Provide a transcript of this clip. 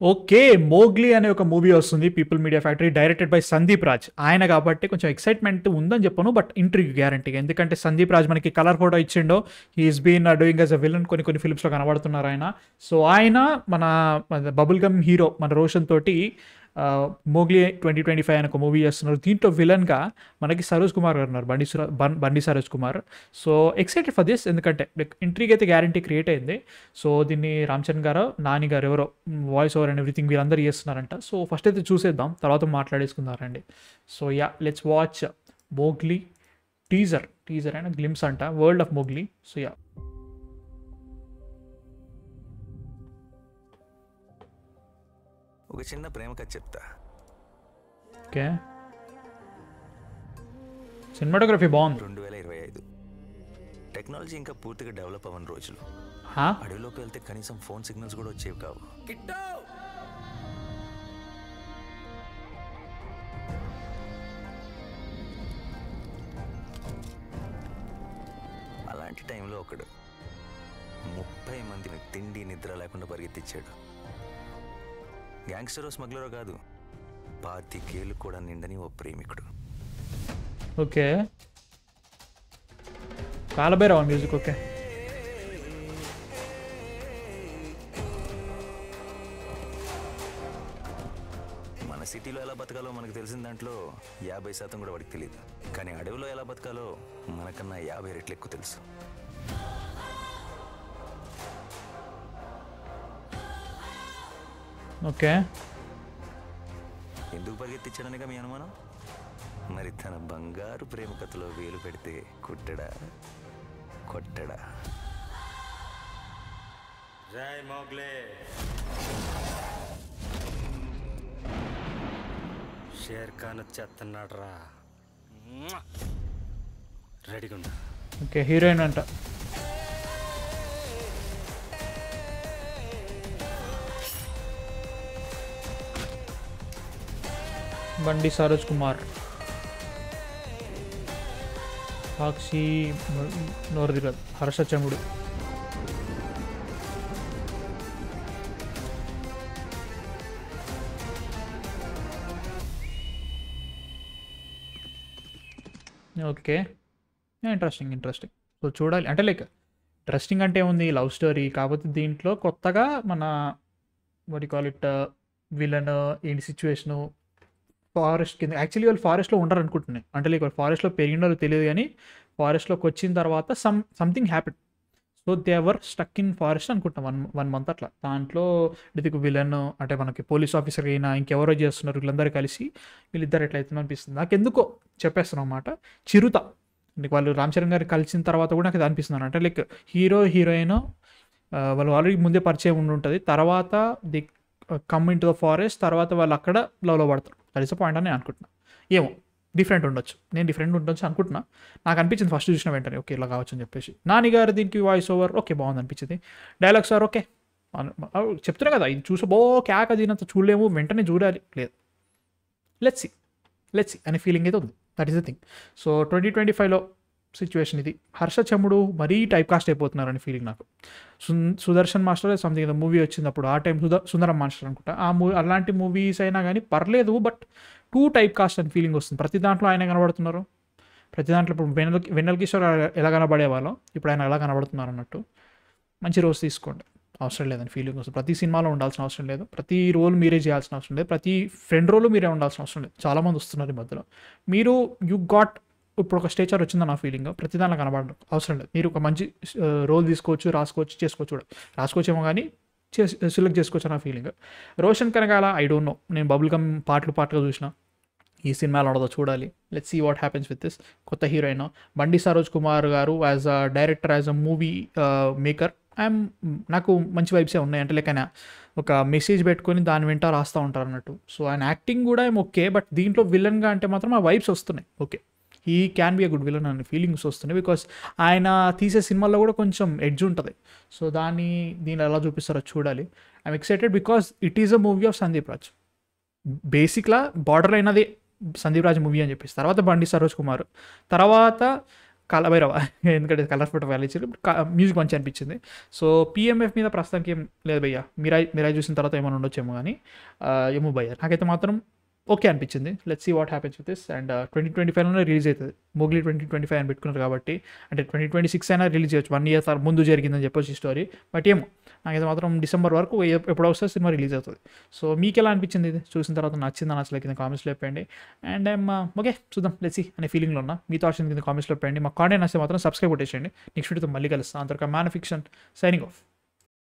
Okay. 'Mowgli' అనే ఒక movie వస్తుంది 'people media factory' directed by Sandeep Raj. ఆయన కాబట్టి కొంచెం ఎక్సైట్‌మెంట్ ఉందని చెప్పను. బట్ ఇంట్రిగ్ గ్యారంటీగా. ఎందుకంటే సందీప్ రాజ్ మనకి కలర్ ఫోటో ఇచ్చిండు. He is been doing as a villain కొన్ని ఫిల్మ్స్‌లో కనబడుతున్నారు ఆయన. సో, ఆయన మన బబుల్ గమ్ హీరో మన 'రోషన్' తోటి 'మోగ్లీ 2025' అనే ఒక మూవీ చేస్తున్నారు. దీంట్లో విలన్‌గా మనకి సరోజ్ కుమార్ గారు ఉన్నారు. బండి Saroj Kumar. So, excited for this ఎందుకంటే లైక్ ఇంట్రిగ్ అయితే గ్యారంటీ క్రియేట్ అయింది. సో, దీన్ని రామ్ చరణ్ గారో, నాని గారు ఎవరో వాయిస్ ఓవర్ అండ్ ఎవ్రీథింగ్ వీళ్ళందరూ చేస్తున్నారంట. సో, ఫస్ట్ అయితే చూసేద్దాం. తర్వాత మాట్లాడేసుకుందారండి. So, let's watch 'Mowgli' teaser and glimpse అంట 'వరల్డ్ ఆఫ్ మోగ్లీ'. సో, ఒక చిన్న ప్రేమ కథ చెప్తా. ఓకే. సినిమాటోగ్రఫీ బాగుంది. 2025 టెక్నాలజీ ఇంకా పూర్తిగా డెవలప్ అవ్వని రోజులు. అడవిలోకి వెళ్తే కనీసం ఫోన్ సిగ్నల్స్ కూడా వచ్చేవి కావు. అలాంటి టైంలో ఒకడు 30 మందిని తిండి నిద్ర లేకుండా పరిగెత్తించాడు. గ్యాంగ్స్టరో స్మగ్లరో కాదు, 25 ఏళ్ళు కూడా నిండని ఓ ప్రేమికుడు. ఓకే. కాలభైరవ మ్యూజిక్. ఓకే. మన సిటీలో ఎలా బతకాలో మనకు తెలిసిన దాంట్లో 50% కూడా వాడికి తెలియదు. కానీ అడవిలో ఎలా బతకాలో మనకన్నా 50 రెట్లు ఎక్కువ తెలుసు. ఓకే. ఎందుకు పరిగెత్తించడానిక మీ అనుమానం? మరి తన బంగారు ప్రేమ కథలో వేలు పెడితే కొట్టడా? జై మోగ్లీ. షేర్ ఖాన్ వచ్చేస్తున్నాడు రా. రెడీగా ఉండు. ఓకే. హీరోయిన్ అంట. బండి సరోజ్ కుమార్, సాక్షి నోర్దిరల్, Harsha Chemudu. Okay. Interesting. So, చూడాలి. అంటే లైక్ ఇంట్రెస్టింగ్ అంటే ఉంది లవ్ స్టోరీ. కాకపోతే దీంట్లో కొత్తగా మన what you call it villain ఏంటి సిచ్యువేషను ఫారెస్ట్ కింద. యాక్చువల్లీ వాళ్ళు ఫారెస్ట్లో ఉండరు అనుకుంటున్నాయి. అంటే లైక్ వాళ్ళు ఫారెస్ట్లో పెరిగినారో తెలియదు కానీ ఫారెస్ట్లోకి వచ్చిన తర్వాత something happen. So, they ever stuck in forest అనుకుంటాం వన్ మంత్ అట్లా. దాంట్లో ఇది విలన్ అంటే మనకి పోలీస్ ఆఫీసర్ అయినా ఇంకెవరో చేస్తున్నారు వీళ్ళందరూ కలిసి వీళ్ళిద్దరు ఎట్లయితుందో అనిపిస్తుంది నాకు. ఎందుకో చెప్పేస్తున్నాం అన్నమాట. చిరుత వాళ్ళు రామ్ చరణ్ గారు కలిసిన తర్వాత కూడా నాకు ఇది అనిపిస్తుంది అంటే లైక్ హీరోయిన్ వాళ్ళు ఆల్రెడీ ముందే పరిచయం ఉండి ఉంటుంది. తర్వాత the come in to the forest. తర్వాత వాళ్ళు అక్కడ లవ్లో పడతారు. దట్ ఇస్ ద పాయింట్ అని నేను అనుకుంటున్నా. ఏమో డిఫరెంట్ ఉండొచ్చు. నేను డిఫరెంట్ ఉండొచ్చు అనుకుంటున్నా. నాకు అనిపించింది ఫస్ట్ చూసిన వెంటనే ఓకే ఇలా కావచ్చు అని చెప్పేసి. నాని గారు దీనికి వాయిస్ ఓవర్ ఓకే బాగుంది అనిపించింది. డైలాగ్స్ సార్ ఓకే చెప్తున్నా కదా ఇది చూసా క్యాక్ దీనంత చూడలేము వెంటనే చూడాలి లేదు. లెట్స్ సి అనే ఫీలింగ్ అయితే ఉంది. That is the thing. So, 2025లో సిచ్యువేషన్ ఇది. హర్ష చెముడు మరీ టైప్ కాస్ట్ అయిపోతున్నారని ఫీలింగ్ నాకు. సుదర్శన్ మాస్టర్ సంథింగ్ ఏదో మూవీ వచ్చింది అప్పుడు ఆ టైం సుందరం మాస్టర్ అనుకుంటా. అలాంటి మూవీస్ అయినా కానీ పర్లేదు. బట్ టూ టైప్ కాస్ట్ అని ఫీలింగ్ వస్తుంది. ప్రతి దాంట్లో ఆయన కనబడుతున్నారు. ప్రతి దాంట్లో ఇప్పుడు వెన్నెల కిషోర్ ఎలా కనబడేవాళ్ళం ఇప్పుడు ఆయన ఎలా కనబడుతున్నారు అన్నట్టు. మంచి రోజు తీసుకోండి. అవసరం లేదని ఫీలింగ్ వస్తుంది. ప్రతి సినిమాలో ఉండాల్సిన అవసరం లేదు. ప్రతి రోల్ మీరే చేయాల్సిన అవసరం లేదు. ప్రతి ఫ్రెండ్ రోల్ మీరే ఉండాల్సిన అవసరం లేదు. చాలామంది వస్తున్నారు ఈ మధ్యలో. మీరు యూ గాట్ ఇప్పుడు ఒక స్టేచర్ వచ్చింది నా ఫీలింగ్. ప్రతి దాంట్లో కనబడడం అవసరం లేదు. మీరు ఒక మంచి రోల్ తీసుకోవచ్చు, చేసుకోవచ్చు కూడా. రాసుకోవచ్చేమో కానీ సెలెక్ట్ చేసుకోవచ్చు నా feeling. Roshan Kanakala I don't know. నేను బబుల్ గమ్ పాటలుగా చూసిన. ఈ సినిమాలో ఉండదో చూడాలి. Let's see what happens with this. కొత్త heroine Bandi Saroj Kumar garu as a director, as a movie maker నాకు మంచి వైబ్సే ఉన్నాయి. అంటే లైక్ ఆయన ఒక మెసేజ్ పెట్టుకొని దాని వెంట రాస్తూ ఉంటారు అన్నట్టు. సో, ఆయన యాక్టింగ్ కూడా ఏం ఓకే. బట్ దీంట్లో విలన్గా అంటే మాత్రం ఆ వైబ్స్ వస్తున్నాయి. Okay he can be a good villain అనే ఫీలింగ్స్ వస్తున్నాయి. బికాస్ ఆయన తీసే సినిమాల్లో కూడా కొంచెం ఎడ్జ్ ఉంటుంది. సో, దీన్ని ఎలా చూపిస్తారో చూడాలి. I'm excited because it is a movie of Sandeep Raj. బేసిక్లా బార్డర్ అయినది సందీప్ రాజ్ మూవీ అని చెప్పేసి. తర్వాత బండి సరోజ్ కుమార్, తర్వాత కాలభైరవ ఎందుకంటే కలర్స్ ఫోటో వ్యాలీ ఇచ్చారు మ్యూజిక్ మంచి అనిపించింది. సో పిఎంఎఫ్ మీద ప్రస్తుతానికి ఏం లేదు భయ్య, మిరాయి చూసిన తర్వాత ఏమైనా ఉండొచ్చేమో కానీ ఏమో భయ్య నాకైతే మాత్రం ఓకే అనిపించింది. Let's see what happens with this. And 2025లోనే రిలీజ్ అవుతుంది. మోగ్లీ 2025 అని పెట్టుకున్నారు కాబట్టి అంటే 2026 అయినా రిలీజ్ చేయొచ్చు, 1 year ముందు జరిగిందని చెప్పొచ్చు ఈ స్టోరీ. బట్ ఏమో నాకైతే మాత్రం డిసెంబర్ వరకు ఎప్పుడు వస్తే సినిమా రిలీజ్ అవుతుంది. సో మీకు ఎలా అనిపించింది ఇది చూసిన తర్వాత? నచ్చిందా నచ్చలేదు కింద కామెంట్స్లో చెప్పండి. అండ్ ఓకే చూద్దాం లెట్స్ సీ అనే ఫీలింగ్లో ఉన్నా. మీ థాట్స్ కింద కామెంట్స్లో చెప్పండి. మా కాంటెంట్ నచ్చితే మాత్రం సబ్స్క్రైబ్ కొట్టేసేయండి. నెక్స్ట్ వీడియోతో మళ్ళీ కలుస్తాను. అంతవరకు మ్యాన్ ఫిక్షన్ సైనింగ్ ఆఫ్.